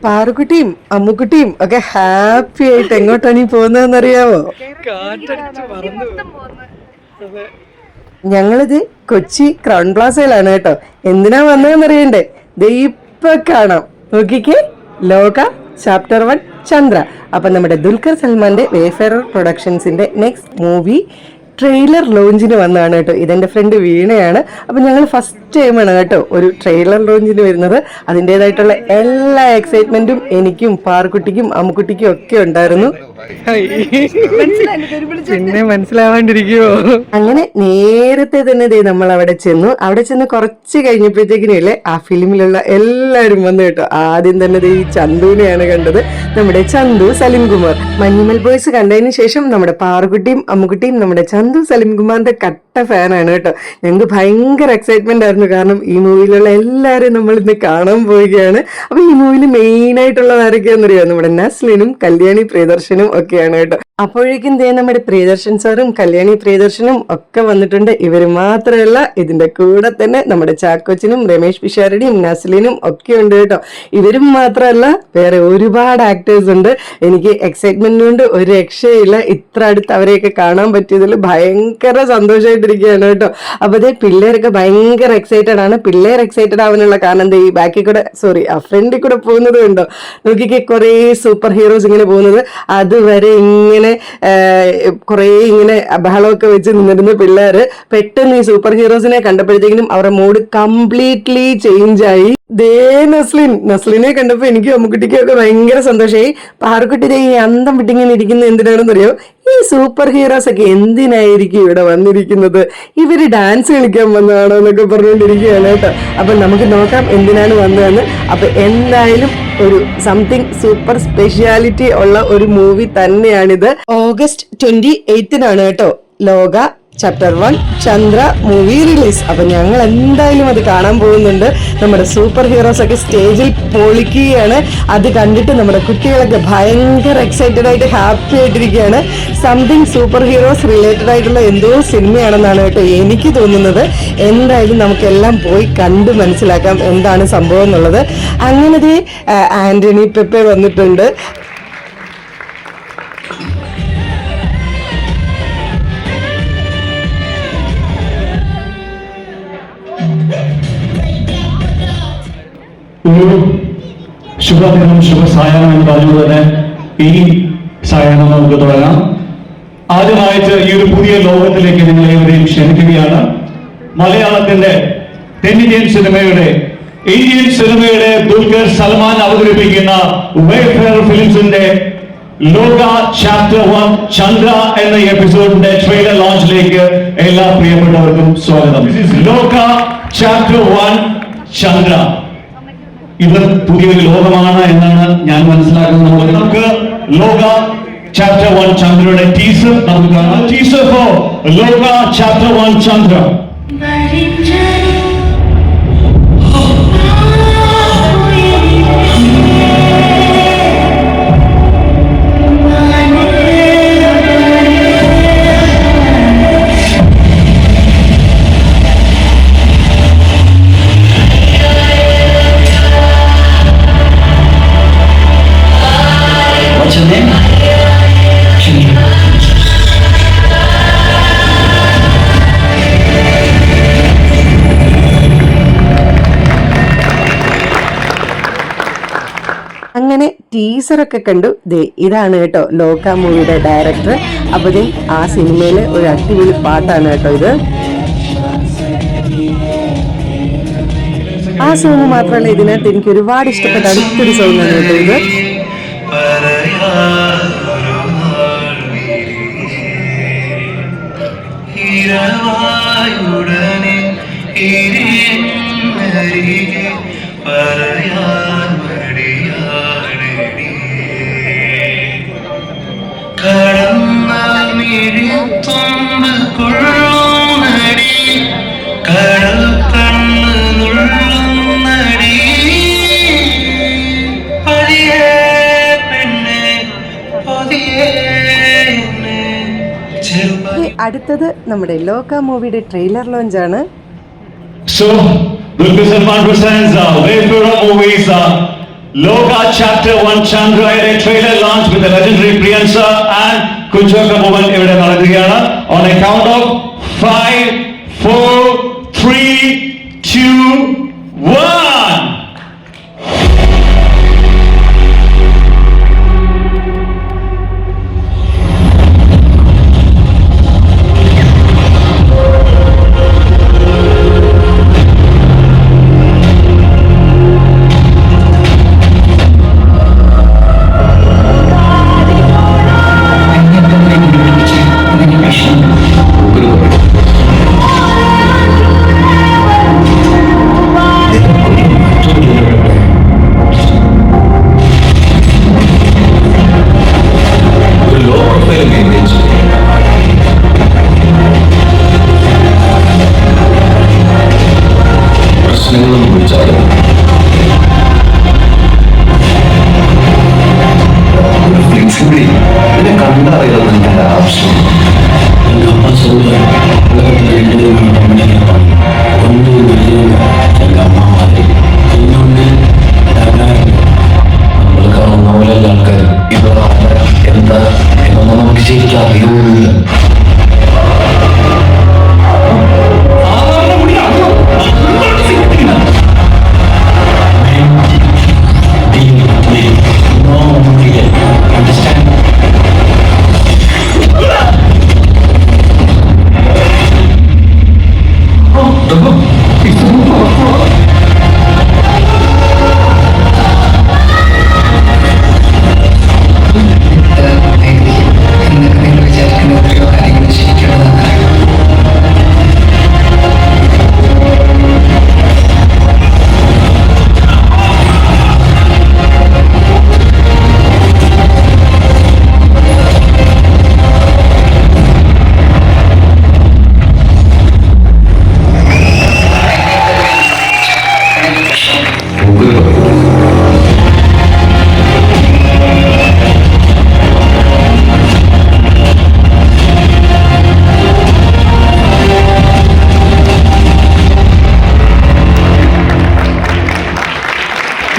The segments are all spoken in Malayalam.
പാറുക്കുട്ടിയും അമ്മുക്കുട്ടിയും ഒക്കെ ഹാപ്പി ആയിട്ട് എങ്ങോട്ടാണ് ഈ പോകുന്നതെന്നറിയാവോ? ഞങ്ങളിത് കൊച്ചി ക്രൗൺ പ്ലാസയിലാണ് കേട്ടോ. എന്തിനാ വന്നതെന്നറിയണ്ടേ? ദേ ഇപ്പൊ കാണാം, നോക്കിക്കേ, ലോക ചാപ്റ്റർ 1 ചന്ദ്ര. അപ്പൊ നമ്മുടെ ദുൽഖർ സൽമാന്റെ വേഫെയർ പ്രൊഡക്ഷൻസിന്റെ നെക്സ്റ്റ് മൂവി ട്രെയിലർ ലോഞ്ചിന് വന്നതാണ് കേട്ടോ. ഇതെന്റെ ഫ്രണ്ട് വീണയാണ്. അപ്പൊ ഞങ്ങൾ ഫസ്റ്റ് ടൈമാണ് കേട്ടോ ഒരു ട്രെയിലർ ലോഞ്ചിന് വരുന്നത്. അതിൻ്റെതായിട്ടുള്ള എല്ലാ എക്സൈറ്റ്മെന്റും എനിക്കും പാറുക്കുട്ടിക്കും അമ്മുക്കുട്ടിക്കും ഒക്കെ ഉണ്ടായിരുന്നു. പിന്നെ മനസ്സിലാവാണ്ടിരിക്കുവോ? അങ്ങനെ നേരത്തെ തന്നെ നമ്മൾ അവിടെ ചെന്ന് കുറച്ച് കഴിഞ്ഞപ്പോഴത്തേക്കിനല്ലേ ആ ഫിലിമിലുള്ള എല്ലാവരും വന്നു കേട്ടോ. ആദ്യം തന്നെ ഈ ചന്തുവിനെയാണ് കണ്ടത്, നമ്മുടെ ചന്തു സലിംകുമാർ. മഞ്ഞുമൽ ബോയ്സ് കണ്ടതിന് ശേഷം നമ്മുടെ പാറുക്കുട്ടിയും അമ്മുക്കുട്ടിയും നമ്മുടെ ചന്തു സലിംകുമാറിന്റെ കട്ട ഫാനാണ് കേട്ടോ. ഞങ്ങൾക്ക് ഭയങ്കര എക്സൈറ്റ്മെന്റ് ആയിരുന്നു, കാരണം ഈ മൂവിയിലുള്ള എല്ലാവരും നമ്മൾ ഇന്ന് കാണാൻ പോവുകയാണ്. അപ്പൊ ഈ മൂവിയിൽ മെയിൻ ആയിട്ടുള്ളത് ആരൊക്കെയാണെന്നറിയാം? നമ്മുടെ നസ്ലിനും കല്യാണി പ്രിയദർശനും ഒക്കെയാണ് കേട്ടോ. അപ്പോഴേക്കും നമ്മുടെ പ്രിയദർശൻ സാറും കല്യാണി പ്രിയദർശനും ഒക്കെ വന്നിട്ടുണ്ട്. ഇവര് മാത്രമല്ല, ഇതിന്റെ കൂടെ തന്നെ നമ്മുടെ ചാക്കോച്ചനും രമേശ് പിഷാരടിയും നസ്ലിനും ഒക്കെ ഉണ്ട് കേട്ടോ. ഇവരും മാത്രമല്ല, വേറെ ഒരുപാട് ആക്ടേഴ്സ് ഉണ്ട്. എനിക്ക് എക്സൈറ്റ്മെന്റ് കൊണ്ട് ഒരു രക്ഷയില്ല. ഇത്ര അടുത്ത് അവരെയൊക്കെ കാണാൻ പറ്റിയതിൽ ഭയങ്കര സന്തോഷമായിട്ടിരിക്കുകയാണ് കേട്ടോ. അപ്പൊ അതേ പിള്ളേരൊക്കെ ഭയങ്കര എക്സൈറ്റഡ് ആണ്. പിള്ളേർ എക്സൈറ്റഡ് ആവാനുള്ള കാരണം ഈ ബാക്കിൽ കൂടെ ആ ഫ്രണ്ടിൽ കൂടെ പോകുന്നത് ഉണ്ടോ, നോക്കിക്കേ, കുറെ സൂപ്പർ ഹീറോസ് ഇങ്ങനെ പോകുന്നത്. അതുവരെ ഇങ്ങനെ കുറെ ഇങ്ങനെ ബഹളമൊക്കെ വെച്ച് നിന്നിരുന്ന പിള്ളേര് പെട്ടെന്ന് ഈ സൂപ്പർ ഹീറോസിനെ കണ്ടപ്പോഴത്തേക്കിനും അവരുടെ മൂഡ് കംപ്ലീറ്റ്ലി ചേഞ്ച് ആയി. നസ്ലിനെ കണ്ടപ്പോ എനിക്കും അമ്മുക്കുട്ടിക്കും ഒക്കെ ഭയങ്കര സന്തോഷമായി. പാറുക്കുട്ടി ഈ അന്തം വിട്ടിങ്ങനെ ഇരിക്കുന്നത് എന്തിനാണെന്നറിയോ? ഈ സൂപ്പർ ഹീറോസ് ഒക്കെ എന്തിനായിരിക്കും ഇവിടെ വന്നിരിക്കുന്നത്? ഇവര് ഡാൻസ് കളിക്കാൻ വന്നതാണോ എന്നൊക്കെ പറഞ്ഞുകൊണ്ടിരിക്കുകയാണ് കേട്ടോ. അപ്പൊ നമുക്ക് നോക്കാം എന്തിനാണ് വന്നതെന്ന്. അപ്പൊ എന്തായാലും ഒരു സംതിങ് സൂപ്പർ സ്പെഷ്യാലിറ്റി ഉള്ള ഒരു മൂവി തന്നെയാണിത്. ഓഗസ്റ്റ് 28-നാണ് കേട്ടോ ലോക ചാപ്റ്റർ 1 ചന്ദ്ര മൂവി റിലീസ്. അപ്പൊ ഞങ്ങൾ എന്തായാലും അത് കാണാൻ പോകുന്നുണ്ട്. നമ്മുടെ സൂപ്പർ ഹീറോസ് ഒക്കെ സ്റ്റേജിൽ പൊളിക്കുകയാണ്. അത് കണ്ടിട്ട് നമ്മുടെ കുട്ടികളൊക്കെ ഭയങ്കര എക്സൈറ്റഡ് ആയിട്ട് ഹാപ്പി ആയിട്ടിരിക്കുകയാണ്. സംതിങ് സൂപ്പർ ഹീറോസ് റിലേറ്റഡ് ആയിട്ടുള്ള എന്തോ സിനിമയാണെന്നാണ് കേട്ടോ എനിക്ക് തോന്നുന്നത്. എന്തായാലും നമുക്കെല്ലാം പോയി കണ്ട് മനസ്സിലാക്കാം എന്താണ് സംഭവം എന്നുള്ളത്. അങ്ങനത്തെ ആന്റണി പെപ്പെ വന്നിട്ടുണ്ട്. ഒരു ശുഭദിനം ശുഭസായാഹ്നം എന്ന് പറഞ്ഞുകൊണ്ട് തന്നെ ഈ സായാഹ്നം നമുക്ക് തുടങ്ങാം. ആദ്യമായിട്ട് ഈ ഒരു പുതിയ ലോകത്തിലേക്ക് നിങ്ങളേവരെയും ക്ഷണിക്കുകയാണ്. മലയാളത്തിന്റെ തെന്നിന്ത്യൻ സിനിമയുടെ ഇന്ത്യൻ സിനിമയുടെ ദുൽഖർ സൽമാൻ അവതരിപ്പിക്കുന്ന വേഫെയർ ഫിലിംസിന്റെ ലോക ചാപ്റ്റർ 1 ചന്ദ്ര എന്ന എപ്പിസോഡിന്റെ ട്രെയിലർ ലോഞ്ചിലേക്ക് എല്ലാ പ്രിയപ്പെട്ടവർക്കും സ്വാഗതം. ലോക ചാപ്റ്റർ 1 ചന്ദ്ര ഇത് പുതിയൊരു ലോകമാണ് എന്നാണ് ഞാൻ മനസ്സിലാക്കുന്നത്. നമുക്ക് ലോക ചാപ്റ്റർ 1 ചന്ദ്രയുടെ ടീസർ നമുക്ക് കാണാം. ടീസർ ഫോർ ലോക ചാപ്റ്റർ 1 ചന്ദ്ര. അങ്ങനെ ടീസറൊക്കെ കണ്ടു. ഇതാണ് കേട്ടോ ലോക മൂവിയുടെ ഡയറക്ടർ. അപ്പൊ ആ സിനിമയിലെ ഒരു അടിപൊളി പാട്ടാണ് കേട്ടോ ഇത്. ആ സോങ് മാത്രമല്ല, ഇതിനകത്ത് എനിക്ക് ഒരുപാട് ഇഷ്ടപ്പെട്ട അടുത്തൊരു സോങ് ആണ് കേട്ടോ ഇത്. അടുത്തത് നമ്മുടെ ലോക മൂവിയുടെ ട്രെയിലർ ലോഞ്ച് ആണ്. So, Dulquer Salman presents Wayfarer Movies Loka Chapter 1 Chandra trailer launch with the legendary Priyansa and Kunjoka Bhuvan ഇവിടെ നടക്കുകയാണ്. On a count of 5, 4, 3, 2, 1.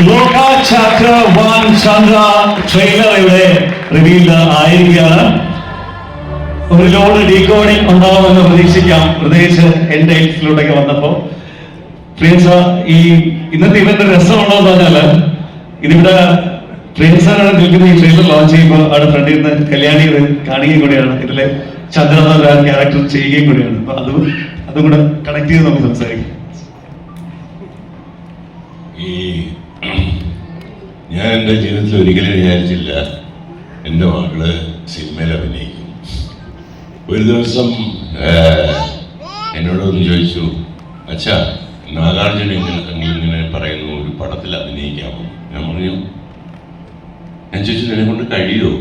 ലോക ചാപ്റ്റർ 1 ചന്ദ്ര ട്രെയിലർ ഇവിടെ റിവീൽ ആയിരിക്കുകയാണ്. ഒരു ലോഡ് ഡീകോഡിംഗ് ഉണ്ടാവുമെന്ന് പ്രതീക്ഷിക്കാം, പ്രത്യേകിച്ച് എന്റെ എക്സിലൂടെയൊക്കെ വന്നപ്പോ. പ്രിയൻസ, ഈ ഇന്നത്തെ ഇവന്റെ രസമുണ്ടോ എന്ന് പറഞ്ഞാല് ഇതിവിടെ പ്രിയൻസാണ് നിൽക്കുന്ന ഈ ട്രെയിലർ ലോഞ്ച് ചെയ്യുമ്പോൾ അവിടെ ഫ്രണ്ടിൽ നിന്ന് കല്യാണി ഒരു കാണുകയും കൂടിയാണ്, ഇതിലെ ചന്ദ്ര എന്ന ക്യാരക്ടർ ചെയ്യുകയും കൂടിയാണ്. അപ്പൊ അതും കൂടെ കണക്ട് ചെയ്ത് നമുക്ക് സംസാരിക്കാം. ഞാൻ എൻ്റെ ജീവിതത്തിൽ ഒരിക്കലും വിചാരിച്ചില്ല എൻ്റെ മകള് സിനിമയിൽ അഭിനയിക്കും. ഒരു ദിവസം എന്നോടൊന്ന് ചോദിച്ചു, അച്ഛാ നാഗാർജുന ഇങ്ങനെ പറയുന്നു ഒരു പടത്തിൽ അഭിനയിക്കാമോ? ഞാൻ പറഞ്ഞു, ഞാൻ ചോദിച്ചു നിന്നെ കൊണ്ട് കഴിയുമോ?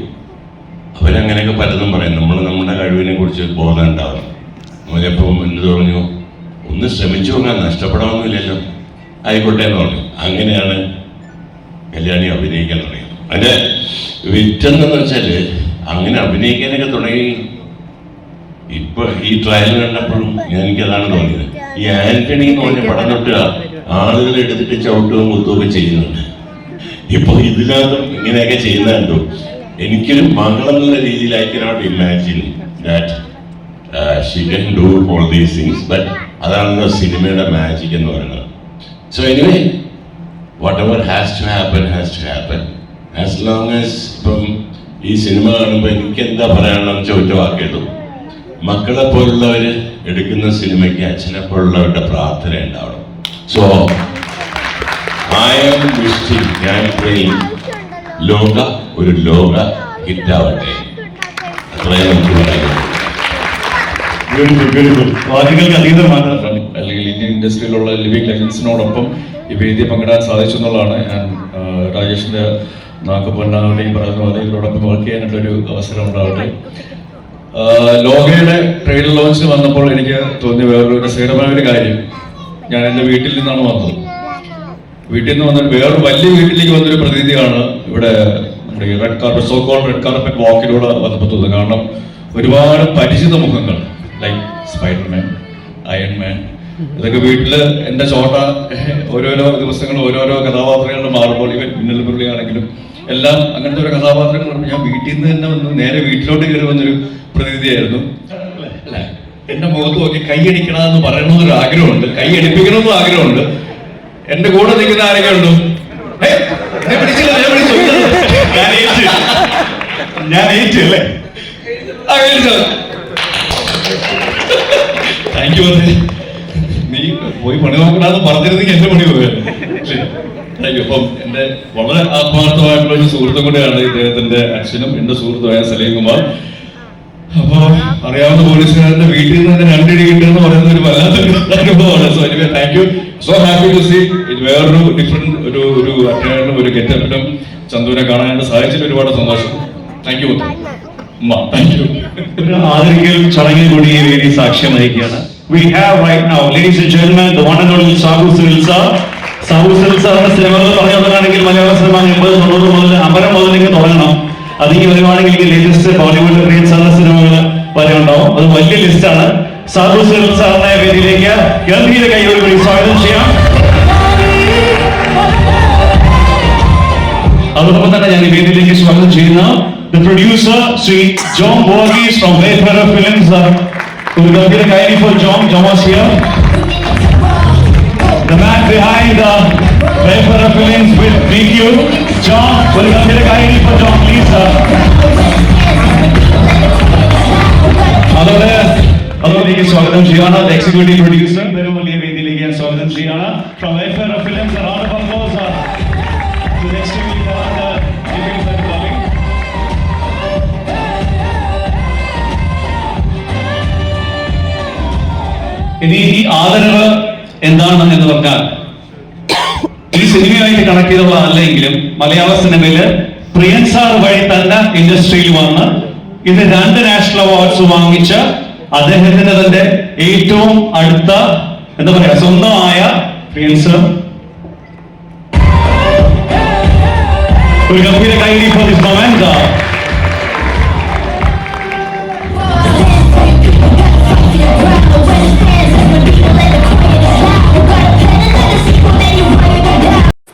അവരങ്ങനെയൊക്കെ പലതും പറയും, നമ്മൾ നമ്മുടെ കഴിവിനെ കുറിച്ച് ബോധം ഉണ്ടാവും. അവരപ്പം എന്നോട് പറഞ്ഞു, ഒന്ന് ശ്രമിച്ചു നോക്കാൻ, നഷ്ടപ്പെടാമൊന്നുമില്ലല്ലോ, ആയിക്കോട്ടെ എന്ന് പറഞ്ഞു. അങ്ങനെയാണ് കല്യാണി അഭിനയിക്കാൻ തുടങ്ങിയത്. അതിൻ്റെ വിറ്റെന്തെന്ന് വെച്ചാൽ അങ്ങനെ അഭിനയിക്കാനൊക്കെ തുടങ്ങി. ഇപ്പൊ ഈ ട്രയൽ കണ്ടപ്പോഴും എനിക്കതാണ് തോന്നിയത്. ഈ ആന്റണി എന്ന് പറഞ്ഞ പടം തൊട്ട് ആളുകൾ എടുത്തിട്ട് ചവിട്ടുകയും കുത്തുകയൊക്കെ ചെയ്യുന്നുണ്ട്. ഇപ്പൊ ഇതിനകത്തും ഇങ്ങനെയൊക്കെ ചെയ്യുന്ന കണ്ടു. എനിക്കൊരു മകളെന്നുള്ള രീതിയിൽ I cannot imagine that she can do all these things. But അതാണല്ലോ സിനിമയുടെ മാജിക് എന്ന് പറയുന്നത്. So anyway, whatever has to happen. As long as ഇപ്പം ഈ സിനിമ കാണുമ്പോൾ എനിക്ക് എന്താ പറയാനുള്ളതെന്ന് ചോദിച്ച വാക്കേട്ടു. മക്കളെ പോലുള്ളവർ എടുക്കുന്ന സിനിമയ്ക്ക് അച്ഛനെ പോലുള്ളവരുടെ പ്രാർത്ഥന ഉണ്ടാവണം. സോ I am wishing, ഞാൻ പ്രേയും ലോക ഒരു ലോക ഹിറ്റാവട്ടെ. അത്രയും നമുക്ക് പറയാം. വാക്കുകൾക്ക് അതീതമാണ്. അല്ലെങ്കിൽ ഇന്ത്യൻ ഇൻഡസ്ട്രിയിലുള്ള ലിവിംഗ് ലെജൻസിനോടൊപ്പം ഈ വേദി പങ്കിടാൻ സാധിച്ചു എന്നുള്ളതാണ്. ഞാൻ രാജേഷിന്റെ നാക്കുപൊന്നാവട്ടെയും പറയുന്ന പോലെ ഇതിനോടൊപ്പം വർക്ക് ചെയ്യാനായിട്ടൊരു അവസരം ഉണ്ടാവട്ടെ. ലോകയുടെ ട്രെയിലർ ലോഞ്ചിന് വന്നപ്പോൾ എനിക്ക് തോന്നിയ വേറൊരു രസകരമായ ഒരു കാര്യം, ഞാൻ എൻ്റെ വീട്ടിൽ നിന്നാണ് വന്നത്. വീട്ടിൽ നിന്ന് വന്നിട്ട് വേറൊരു വലിയ വീട്ടിലേക്ക് വന്നൊരു പ്രതീതിയാണ് ഇവിടെ നമ്മുടെ ഈ red carpet, so called red carpet വാക്കിലൂടെ വന്നപ്പോൾ തോന്നുന്നത്. കാരണം ഒരുപാട് പരിചിത മുഖങ്ങൾ, ലൈക്ക് സ്പൈഡർമാൻ, അയൺമാൻ, ഇതൊക്കെ വീട്ടില് എന്റെ ചോട്ട ഓരോരോ ദിവസങ്ങൾ ഓരോരോ കഥാപാത്രങ്ങൾ മാറുമ്പോൾ ഇവൻ പിന്നൽ മുരളിയാണെങ്കിലും എല്ലാം അങ്ങനത്തെ ഒരു കഥാപാത്രങ്ങൾ ഞാൻ വീട്ടിൽ നിന്ന് തന്നെ വന്ന് നേരെ വീട്ടിലോട്ട് കയറി വന്നൊരു പ്രതിനിധിയായിരുന്നു. അല്ല, എന്റെ മുഖത്ത് നോക്കി കൈയടിക്കണമെന്ന് പറയണമെന്നൊരു ആഗ്രഹമുണ്ട്, കൈയടിപ്പിക്കണമെന്നും ആഗ്രഹമുണ്ട്. എന്റെ കൂടെ നിൽക്കുന്ന ആരൊക്കെ ഉണ്ട്? ഞാൻ ഏറ്റു അല്ലേ? Thank you. നീ പോയി പണി നോക്കണമെന്ന് പറഞ്ഞിരുന്നെങ്കിൽ എന്റെ പണി പോയത്. Thank you. അപ്പം എന്റെ വളരെ ആത്മാർത്ഥമായിട്ടുള്ള ഒരു സുഹൃത്തും കൂടെയാണ് ഇദ്ദേഹത്തിന്റെ അച്ഛനും എന്റെ സുഹൃത്തുമായ സലീം കുമാർ. അപ്പൊ അറിയാവുന്ന പോലീസുകാരന്റെ വീട്ടിൽ നിന്ന് തന്നെ രണ്ടിടി കിട്ടുമെന്ന് പറയുന്ന ഒരു വല്ലാത്തൊരു അനുഭവമാണ്. So anyway thank you. So happy to see ഇത് വേറൊരു ഡിഫറെന്റ് ഒരു അറ്റയറിലും ഒരു ഗെറ്റപ്പിലും ചന്തുവിനെ കാണാൻ സാധിച്ചതിൽ ഒരുപാട് സന്തോഷം. Thank you thank you. ഒരു ആദരിക്കൽ ചടങ്ങിൽ കൂടി ഈ വേദി സാക്ഷ്യം വഹിക്കുകയാണ്. We have right now, ladies and gentlemen, the one and only Sabu Sunil sir. Sabu Sunil സാറിന്റെ സിനിമകൾ പറഞ്ഞാണെങ്കിൽ മലയാള സിനിമ 80-90 മുതൽ അമരം മുതലേക്ക് തുടങ്ങണം. അത് ഈ വരുവാണെങ്കിൽ ലേറ്റസ്റ്റ് ബോളിവുഡ് ക്രിയേറ്റ് സാറിന്റെ സിനിമകൾ വരെ ഉണ്ടാവും. അത് വലിയ ലിസ്റ്റാണ്. സാബു സുനിൽ സാറിനെ വേദിയിലേക്ക് ഗംഭീര കൈയോടുകൂടി സ്വാഗതം ചെയ്യാം. അതോടൊപ്പം തന്നെ ഞാൻ ഈ വേദിയിലേക്ക് സ്വാഗതം ചെയ്യുന്ന the producer Shri John Varghese from Wayfarer Films. ഒരു ഗംഭീര കൈയടി for John. John was here. The man behind Wayfarer Films with BQ. John, ഒരു ഗംഭീര കൈയടി for John, please. അതോടേക്ക് സ്വാഗതം ചെയ്യാണ് the executive producer വെറും വലിയ വേദിയിലേക്ക് ഞാൻ സ്വാഗതം ചെയ്യാണ് from Wayfarer Films. A round of applause to the extremely talented James and Bobby. ഇനി ഈ ആദരവ് എന്താണ് എന്ന് പറഞ്ഞാൽ ഈ സിനിമയുമായിട്ട് കണക്ട് ചെയ്തുള്ള അല്ലെങ്കിലും മലയാള സിനിമയില് പ്രിയൻ സാർ വഴി തന്നെ ഇൻഡസ്ട്രിയിൽ വന്ന് ഇത് 2 നാഷണൽ അവാർഡ്സ് വാങ്ങിച്ച അദ്ദേഹത്തിന്റെ തന്നെ ഏറ്റവും അടുത്ത എന്താ പറയാ സ്വന്തമായ പ്രിയൻ സാർ. ഒരു ഗംഭീര കൈയടി for this moment.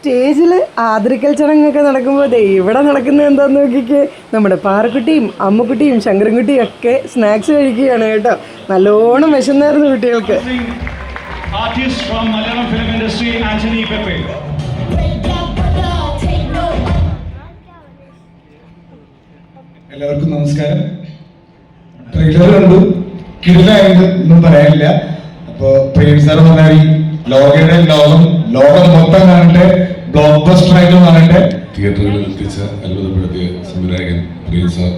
സ്റ്റേജിൽ ആദരിക്കൽ ചടങ്ങൊക്കെ നടക്കുമ്പോൾ ഇവിടെ നടക്കുന്നത് എന്താന്ന് നോക്കിക്കേ, നമ്മുടെ പാറക്കുട്ടിയും അമ്മുക്കുട്ടിയും ശങ്കരൻകുട്ടിയും ഒക്കെ സ്നാക്സ് കഴിക്കുകയാണ് കേട്ടോ. നല്ലോണം വിശന്നായിരുന്നു കുട്ടികൾക്ക്. Artist from Malayalam film industry, Anthony Pepe. എല്ലാവർക്കും നമസ്കാരം. ട്രെയിലർ കണ്ടു, കിടിലായിട്ട് ഒന്നും പറയാനില്ല. അപ്പൊ പ്രിയൻ സാർ പറഞ്ഞാൽ ലോകം മൊത്തം കാണട്ടെ, ബ്ലോക്ക് ബസ്റ്റർ ആയിട്ട് കാണട്ടെ. തിയേറ്ററുകളിൽ എത്തിച്ച അത്ഭുതപ്പെടുത്തിയ സംവിധായകൻ പ്രിയൻ സാർ,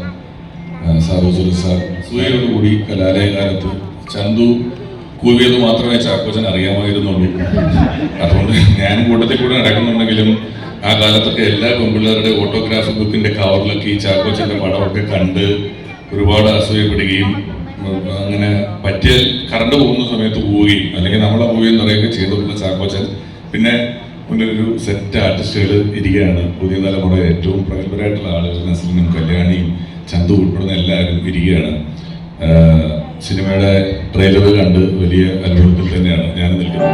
സാബു സുനിൽ സാർ, സൂര്യയോടുകൂടി കലാലയ കാലത്ത് ചന്തു കൂവിയത് മാത്രമേ ചാക്കോച്ചൻ അറിയാമായിരുന്നുള്ളൂ. അതുകൊണ്ട് ഞാൻ കൂട്ടത്തിൽ കൂടെ നടക്കുന്നുണ്ടെങ്കിലും ആ കാലത്തൊക്കെ എല്ലാ പെൺപിള്ളേരുടെ ഓട്ടോഗ്രാഫ് ബുക്കിന്റെ കവറിലൊക്കെ ഈ ചാക്കോച്ചന്റെ പടമൊക്കെ കണ്ട് ഒരുപാട് അസൂയപ്പെടുകയും അങ്ങനെ പറ്റിയാൽ കറണ്ട് പോകുന്ന സമയത്ത് പോവുകയും അല്ലെങ്കിൽ നമ്മളെ പോവുകയും പറയുകയൊക്കെ ചെയ്തിട്ടുള്ള ചാക്കോച്ചൻ. പിന്നെ മുന്നൊരു സെറ്റ് ആർട്ടിസ്റ്റുകൾ ഇരിക്കുകയാണ്. പുതിയ തലമുറ ഏറ്റവും പ്രഗത്ഭരായിട്ടുള്ള ആളുകൾ നസ്ലിനും കല്യാണിയും ചന്തു ഉൾപ്പെടുന്ന എല്ലാവരും ഇരിക്കുകയാണ്. സിനിമയുടെ ട്രെയിലർ കണ്ട് വലിയ അനുഭവത്തിൽ തന്നെയാണ് ഞാൻ നിൽക്കുന്നത്.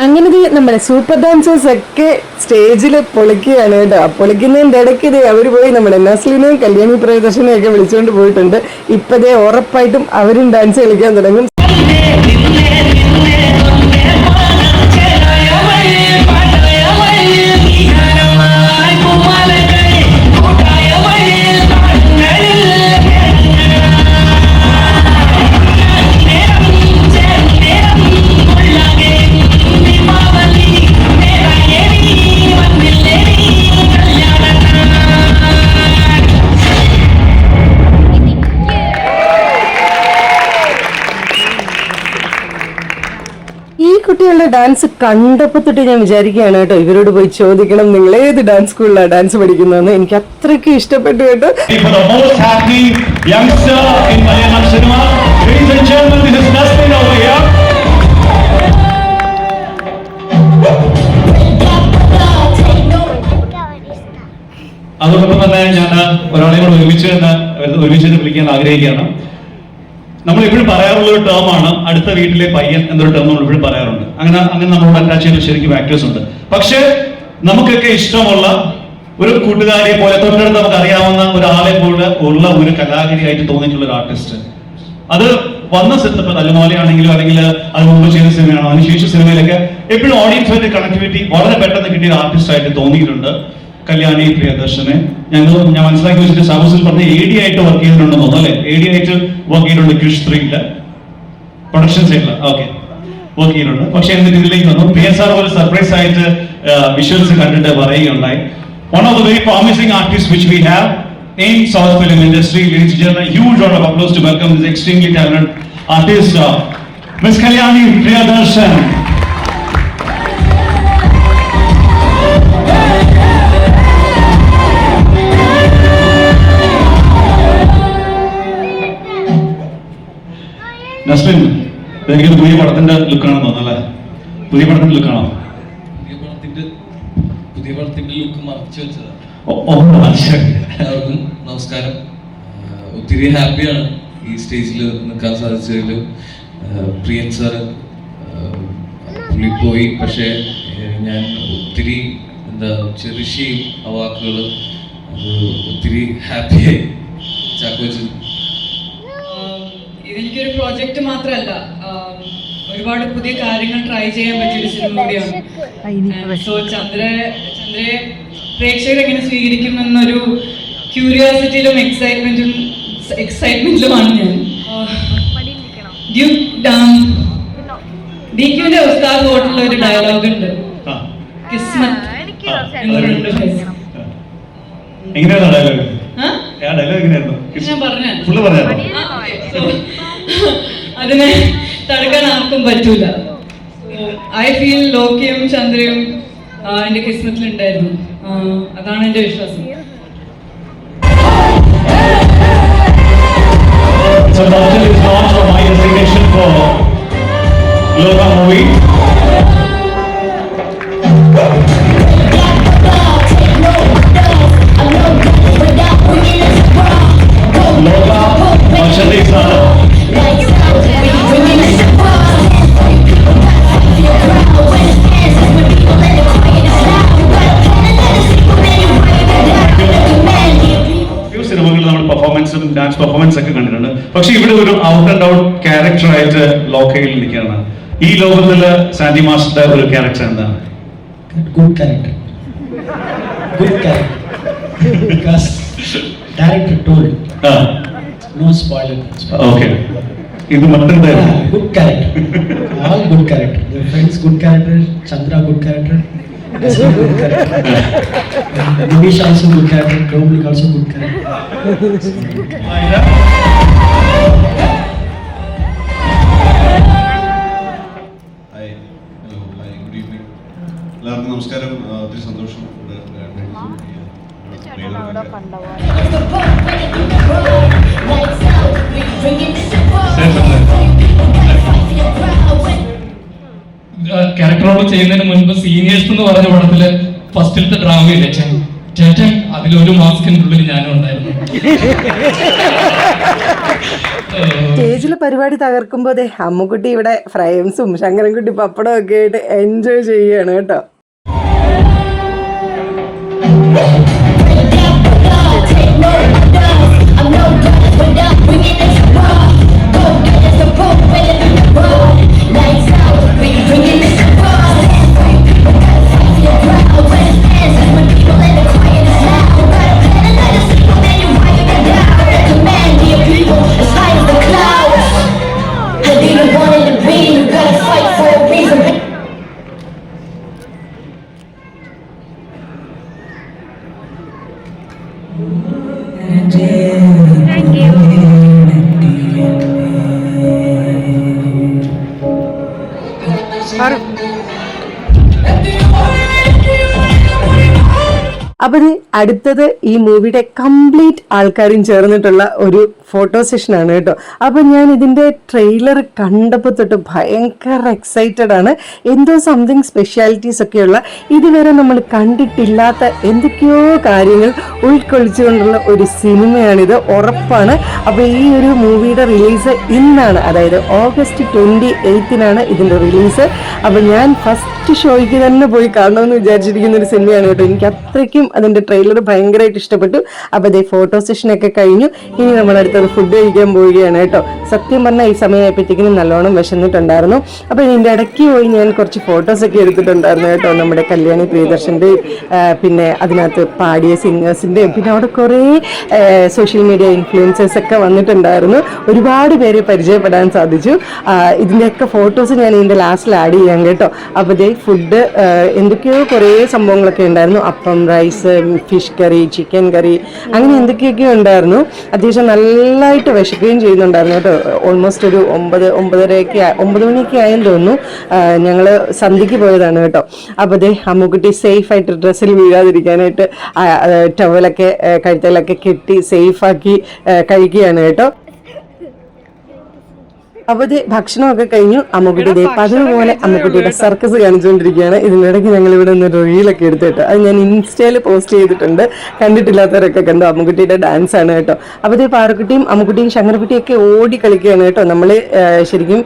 അങ്ങനെ നമ്മുടെ സൂപ്പർ ഡാൻസേഴ്സ് ഒക്കെ സ്റ്റേജിൽ പൊളിക്കുകയാണ് കേട്ടോ. പൊളിക്കുന്നതിൻ്റെ ഇടയ്ക്ക് അവർ പോയി നമ്മുടെ നസ്ലിനെയും കല്യാണി പ്രിയദർശനെയും ഒക്കെ വിളിച്ചുകൊണ്ട് പോയിട്ടുണ്ട്. ഇപ്പതേ ഉറപ്പായിട്ടും അവരും ഡാൻസ് കളിക്കാൻ തുടങ്ങും. കുട്ടികളുടെ ഡാൻസ് കണ്ടപ്പോ തൊട്ട് ഞാൻ വിചാരിക്കുകയാണ് കേട്ടോ, ഇവരോട് പോയി ചോദിക്കണം നിങ്ങൾ ഏത് ഡാൻസ് സ്കൂളിലാണ് ഡാൻസ് പഠിക്കുന്നതെന്ന്. എനിക്ക് അത്രയ്ക്ക് ഇഷ്ടപ്പെട്ടു കേട്ടോ. For the most happy youngster in Malayalam cinema, ladies and gentlemen, this is Nasrin over here. അതോടൊപ്പം തന്നെ ഞാൻ ഒരാളെ കൂടെ ഒരുമിച്ച് വിളിക്കാൻ ആഗ്രഹിക്കുകയാണ്. നമ്മൾ എപ്പോഴും പറയാറുള്ള ഒരു ടേമാണ് അടുത്ത വീട്ടിലെ പയ്യൻ എന്നൊരു ടേം നമ്മൾ എപ്പോഴും പറയാറുണ്ട്. അങ്ങനെ നമ്മളോട് അറ്റാച്ച് ചെയ്ത ശരിക്കും ആക്ടേഴ്സ് ഉണ്ട്. പക്ഷേ നമുക്കൊക്കെ ഇഷ്ടമുള്ള ഒരു കൂട്ടുകാരിയെ പോലെ തൊട്ടടുത്ത് നമുക്ക് അറിയാവുന്ന ഒരാളെ പോലെ ഉള്ള ഒരു കലാകാരിയായിട്ട് തോന്നിയിട്ടുള്ള ഒരു ആർട്ടിസ്റ്റ്, അത് വന്ന സെറ്റപ്പ് തല്ലുമാലയാണെങ്കിലും അല്ലെങ്കിൽ അത് മുമ്പ് ചെയ്ത സിനിമയാണോ അതിനുശേഷം സിനിമയിലൊക്കെ എപ്പോഴും ഓഡിയൻസുമായിട്ട് കണക്ടിവിറ്റി വളരെ പെട്ടെന്ന് കിട്ടിയ ആർട്ടിസ്റ്റ് ആയിട്ട് തോന്നിയിട്ടുണ്ട് കല്യാണി പ്രിയദർശനെ. ഞാൻ മനസ്സിലാക്കി വെച്ചിട്ട് ഷാബൂസിൽ പറഞ്ഞ AD ആയിട്ട് വർക്ക് ചെയ്തിട്ടുണ്ടെന്ന് തോന്നുന്നു അല്ലെ? AD ആയിട്ട് വർക്ക് ചെയ്തിട്ടുണ്ട് ക്രിഷ് 3 പ്രൊഡക്ഷൻ സൈഡില്. ഓക്കെ, വർക്ക് ചെയ്തിട്ടുണ്ട്. പക്ഷെ എന്നിട്ട് ഇതിലേക്ക് വന്നു PSR പോലെ സർപ്രൈസ് ആയിട്ട് വിഷ്വൽസ് കണ്ടിട്ട് പറയുകയുണ്ടായി. One of the very promising artists which we have in South film industry, ladies and gentlemen, a huge round of applause to welcome this extremely talented artist, Miss Kalyani Priyadarsan. Naslen, എനിക്ക് പുതിയ പടത്തിന്റെ ലുക്കാണെന്ന് തോന്നുന്നല്ലേ? പുതിയ പടത്തിന്റെ ലുക്കാണോ? പുതിയ പടത്തിന്റെ ലുക്ക് മറച്ചു വെച്ചതാണ്. എല്ലാവർക്കും നമസ്കാരം. ഒത്തിരി ഹാപ്പിയാണ് ഈ സ്റ്റേജിൽ നിൽക്കാൻ സാധിച്ചതിൽ. പ്രിയൻ സാറ് പുള്ളി പോയി, പക്ഷേ ഞാൻ ഒത്തിരി ചെറിയ ആ വാക്കുകൾ അത് ഒത്തിരി ഹാപ്പിയായി. ചാക്കോച്ചൻ ഇതെനിക്കൊരു പ്രോജക്റ്റ് മാത്രമല്ല, ഒരുപാട് പുതിയ കാര്യങ്ങൾ ട്രൈ ചെയ്യാൻ പറ്റിയൊരു സിനിമ കൂടിയാണ്. സോ ചന്ദ്രയെ പ്രേക്ഷകർ എങ്ങനെ സ്വീകരിക്കുമെന്നൊരു ക്യൂരിയോസിറ്റിയിലും എക്സൈറ്റ്മെന്റിലുമാണ് ഞാൻ. DQന്റെ ഉസ്താദ് ഹോട്ടലിൽ ഒരു ഡയലോഗ് ഉണ്ട്, കിസ്മത്ത് എന്നൊരുണ്ട്. ഞാൻ പറഞ്ഞു അതിനെ തടുക്കാൻ ആർക്കും പറ്റൂല. ഐ ഫീൽ ലോക്കിയും ചന്ദ്രയും എന്റെ കിസ്മത്തിലുണ്ടായിരുന്നു. അതാണ് എന്റെ വിശ്വാസം. So Doctor is launched for my designation for Loka movie. Loka merchandise ആണ്. സിനിമകളിൽ നമ്മൾ പെർഫോമൻസും ഡാൻസ് പെർഫോമൻസ് ഒക്കെ കണ്ടിട്ടുണ്ട്. പക്ഷെ ഇവിടെ ഒരു ഔട്ട് ആൻഡ് ഔട്ട് ക്യാരക്ടറായിട്ട് ലോക്കയിൽ നിൽക്കുകയാണ്. ഈ ലോകത്തില് സാൻഡി മാസ്റ്ററുടെ ഒരു ക്യാരക്ടർ എന്താണ്? Good character. Good character. Because director told no spoiler. Okay. ഇത് മറ്റൊരു good character. All good character. Your friends good character. Chandra good character. Good character. Dinesh also good character. Dominic also good character. എല്ലാവർക്കും നമസ്കാരം. ഒത്തിരി സന്തോഷം. ക്യാരക്ടറോട് ചെയ്യുന്നതിന് മുൻപ് സീനിയേഴ്സ് എന്ന് പറഞ്ഞ പടത്തില് ഫസ്റ്റിലത്തെ ഡ്രാമയില്ലേ ചേട്ടൻ, അതിലൊരു മാസ്കിന്റെ ഉള്ളിൽ ഞാനും ഉണ്ടായിരുന്നു. സ്റ്റേജിൽ പരിപാടി തകർക്കുമ്പോ അമ്മുക്കുട്ടി ഇവിടെ ഫ്രൈംസും ശങ്കരൻകുട്ടി പപ്പടവും ഒക്കെ ആയിട്ട് എൻജോയ് ചെയ്യാണ് കേട്ടോ. അപ്പൊ അടുത്തത് ഈ മൂവിയുടെ കംപ്ലീറ്റ് ആൾക്കാരും ചേർന്നിട്ടുള്ള ഒരു ഫോട്ടോ സെഷനാണ് കേട്ടോ. അപ്പൊ ഞാൻ ഇതിന്റെ ട്രെയിലർ കണ്ടപ്പോൾ തൊട്ട് ഭയങ്കര എക്സൈറ്റഡ് ആണ്. എന്തോ സംതിങ് സ്പെഷ്യാലിറ്റീസ് ഒക്കെയുള്ള, ഇതുവരെ നമ്മൾ കണ്ടിട്ടില്ലാത്ത എന്തൊക്കെയോ കാര്യങ്ങൾ ഉൾക്കൊള്ളിച്ചുകൊണ്ടുള്ള ഒരു സിനിമയാണിത്, ഉറപ്പാണ്. അപ്പൊ ഈ ഒരു മൂവിയുടെ റിലീസ് ഇന്നാണ്, അതായത് August 28 ഇതിന്റെ റിലീസ്. അപ്പൊ ഞാൻ ഫസ്റ്റ് ഷോയ്ക്ക് തന്നെ പോയി കാണണമെന്ന് വിചാരിച്ചിരിക്കുന്ന ഒരു സിനിമയാണ് കേട്ടോ. എനിക്ക് അത്രയ്ക്കും അതിന്റെ ട്രെയിലർ ഭയങ്കരമായിട്ട് ഇഷ്ടപ്പെട്ടു. അപ്പൊ ഇതേ ഫോട്ടോ സെഷനൊക്കെ കഴിഞ്ഞു. ഇനി നമ്മൾ അടുത്തത് ഫുഡ് കഴിക്കാൻ പോവുകയാണ് കേട്ടോ. സത്യം പറഞ്ഞാൽ ഈ സമയമായപ്പോഴത്തേക്കിനും നല്ലോണം വിശന്നിട്ടുണ്ടായിരുന്നു. അപ്പൊ ഇതിന്റെ ഇടയ്ക്ക് പോയി ഞാൻ കുറച്ച് ഫോട്ടോസൊക്കെ എടുത്തിട്ടുണ്ടായിരുന്നു കേട്ടോ. നമ്മുടെ കല്യാണി പ്രിയദർശന്റെയും പിന്നെ അതിനകത്ത് പാടിയ സിംഗേഴ്സിന്റെയും പിന്നെ അവിടെ കുറേ സോഷ്യൽ മീഡിയ ഇൻഫ്ലുവൻസേഴ്സ് ഒക്കെ വന്നിട്ടുണ്ടായിരുന്നു. ഒരുപാട് പേരെ പരിചയപ്പെടാൻ സാധിച്ചു. ഇതിന്റെയൊക്കെ ഫോട്ടോസ് ഞാൻ ഇതിന്റെ ലാസ്റ്റിൽ ആഡ് ചെയ്യാം കേട്ടോ. അപ്പൊ ഇതേ ഫുഡ് എന്തൊക്കെയോ കുറേ സംഭവങ്ങളൊക്കെ ഉണ്ടായിരുന്നു. അപ്പം, റൈസ്, ഫിഷ് കറി, ചിക്കൻ കറി, അങ്ങനെ എന്തൊക്കെയൊക്കെ ഉണ്ടായിരുന്നു. അത്യാവശ്യം നല്ലതായിട്ട് വിശക്കുകയും ചെയ്യുന്നുണ്ടായിരുന്നു കേട്ടോ. ഓൾമോസ്റ്റ് ഒരു 9 മണിയൊക്കെ ആയെന്ന് തോന്നുന്നു. ഞങ്ങള് സന്ധ്യക്ക് പോയതാണ് കേട്ടോ. അപ്പൊ ദേ അമ്മുക്കുട്ടി സേഫ് ആയിട്ട് ഡ്രസ്സിൽ വീഴാതിരിക്കാനായിട്ട് ടവലൊക്കെ കഴുത്തലൊക്കെ കെട്ടി സേഫാക്കി കഴിക്കുകയാണ് കേട്ടോ. അപ്പൊ ഇത് ഭക്ഷണമൊക്കെ കഴിഞ്ഞു. അമ്മുക്കുട്ടി പതിവുപോലെ അമ്മുക്കുട്ടിയുടെ സർക്കസ് കാണിച്ചുകൊണ്ടിരിക്കുകയാണ്. ഇതിനിടയ്ക്ക് ഞങ്ങൾ ഇവിടെ നിന്ന് റീലൊക്കെ എടുത്തിട്ട് അത് ഞാൻ ഇൻസ്റ്റയിൽ പോസ്റ്റ് ചെയ്തിട്ടുണ്ട്. കണ്ടിട്ടില്ലാത്തവരൊക്കെ കണ്ടു. അമ്മുക്കുട്ടിയുടെ ഡാൻസ് ആണ് കേട്ടോ. അപ്പൊ ഇത് പാറുക്കുട്ടിയും അമ്മുക്കുട്ടിയും ശങ്കരക്കുട്ടിയൊക്കെ ഓടി കളിക്കുകയാണ് കേട്ടോ. നമ്മള് ശരിക്കും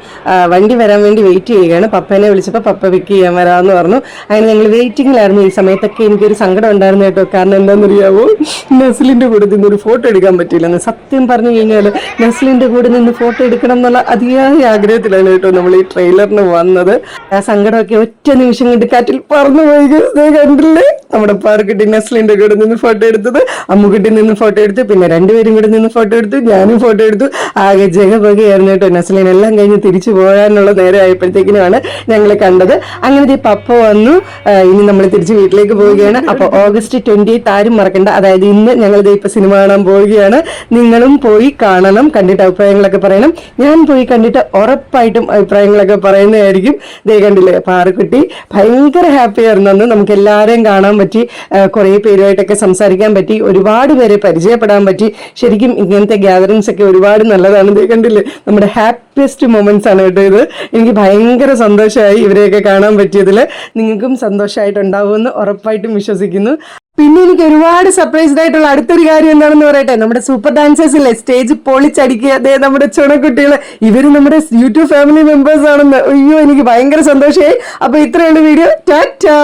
വണ്ടി വരാൻ വേണ്ടി വെയിറ്റ് ചെയ്യുകയാണ്. പപ്പേനെ വിളിച്ചപ്പോൾ പപ്പ പിക്ക് ചെയ്യാൻ വരാമെന്ന് പറഞ്ഞു. അങ്ങനെ ഞങ്ങൾ വെയിറ്റിംഗിലായിരുന്നു. ഈ സമയത്തൊക്കെ എനിക്കൊരു സങ്കടം ഉണ്ടായിരുന്നു കേട്ടോ. കാരണം എന്താണെന്നറിയാവോ, നസ്ലിന്റെ കൂടെ നിന്നൊരു ഫോട്ടോ എടുക്കാൻ പറ്റിയില്ലെന്ന്. സത്യം പറഞ്ഞു കഴിഞ്ഞാൽ നസ്ലിന്റെ കൂടെ നിന്ന് ഫോട്ടോ എടുക്കണം എന്നുള്ള അതിയായ ആഗ്രഹത്തിലാണ് കേട്ടോ നമ്മൾ ഈ ട്രെയിലറിന് വന്നത്. ആ സങ്കടമൊക്കെ ഒറ്റ നിമിഷം കൊണ്ട് കാറ്റിൽ പറന്നു പോയി. കണ്ടില്ലേ, നമ്മുടെ പാറുക്കുട്ടി നസ്ലിന്റെ കൂടെ നിന്ന് ഫോട്ടോ എടുത്തത്, അമ്മുക്കുട്ടി നിന്ന് ഫോട്ടോ എടുത്തു, പിന്നെ രണ്ടുപേരും കൂടെ നിന്ന് ഫോട്ടോ എടുത്തു, ഞാനും ഫോട്ടോ എടുത്തു. ആകെ ജഗപകയായിരുന്നു കേട്ടോ. നസ്ലിൻ എല്ലാം കഴിഞ്ഞ് തിരിച്ചു പോകാനുള്ള നേരം ആയപ്പോഴത്തേക്കിനുമാണ് ഞങ്ങൾ കണ്ടത്. അങ്ങനെ പപ്പ വന്നു. ഇനി നമ്മൾ തിരിച്ച് വീട്ടിലേക്ക് പോവുകയാണ്. അപ്പൊ August 28 ആരും മറക്കണ്ട. അതായത് ഇന്ന് ഞങ്ങളിത് ഇപ്പൊ സിനിമ കാണാൻ പോവുകയാണ്. നിങ്ങളും പോയി കാണണം, കണ്ടിട്ട് അഭിപ്രായങ്ങളൊക്കെ പറയണം. ഞാൻ പോയി കണ്ടിട്ട് ഉറപ്പായിട്ടും അഭിപ്രായങ്ങളൊക്കെ പറയുന്നതായിരിക്കും. ദേ കണ്ടില്ലേ, പാറുക്കുട്ടി ഭയങ്കര ഹാപ്പി ആയിരുന്നു അന്ന്. നമുക്ക് എല്ലാവരെയും കാണാൻ പറ്റി, കുറെ പേരുമായിട്ടൊക്കെ സംസാരിക്കാൻ പറ്റി, ഒരുപാട് പേരെ പരിചയപ്പെടാൻ പറ്റി. ശരിക്കും ഇങ്ങനത്തെ ഗ്യാതറിങ്സ് ഒക്കെ ഒരുപാട് നല്ലതാണ്. ദേ കണ്ടില്ലേ, നമ്മുടെ ഹാപ്പിയസ്റ്റ് മൊമെന്റ്സ് ആണ് കേട്ടോ ഇത്. എനിക്ക് ഭയങ്കര സന്തോഷമായി ഇവരെയൊക്കെ കാണാൻ പറ്റിയതിൽ. നിങ്ങൾക്കും സന്തോഷമായിട്ടുണ്ടാവുമെന്ന് ഉറപ്പായിട്ടും വിശ്വസിക്കുന്നു. പിന്നെ എനിക്ക് ഒരുപാട് സർപ്രൈസ്ഡ് ആയിട്ടുള്ള അടുത്തൊരു കാര്യം എന്താണെന്ന് പറയട്ടെ. നമ്മുടെ സൂപ്പർ ഡാൻസേഴ്സിലെ സ്റ്റേജ് പൊളിച്ചടിക്കുക അതേ നമ്മുടെ ചുണക്കുട്ടികള്, ഇവര് നമ്മുടെ യൂട്യൂബ് ഫാമിലി മെമ്പേഴ്സ് ആണെന്ന്. അയ്യോ, എനിക്ക് ഭയങ്കര സന്തോഷമായി. അപ്പൊ ഇത്രയുള്ള വീഡിയോ. ടാറ്റാ.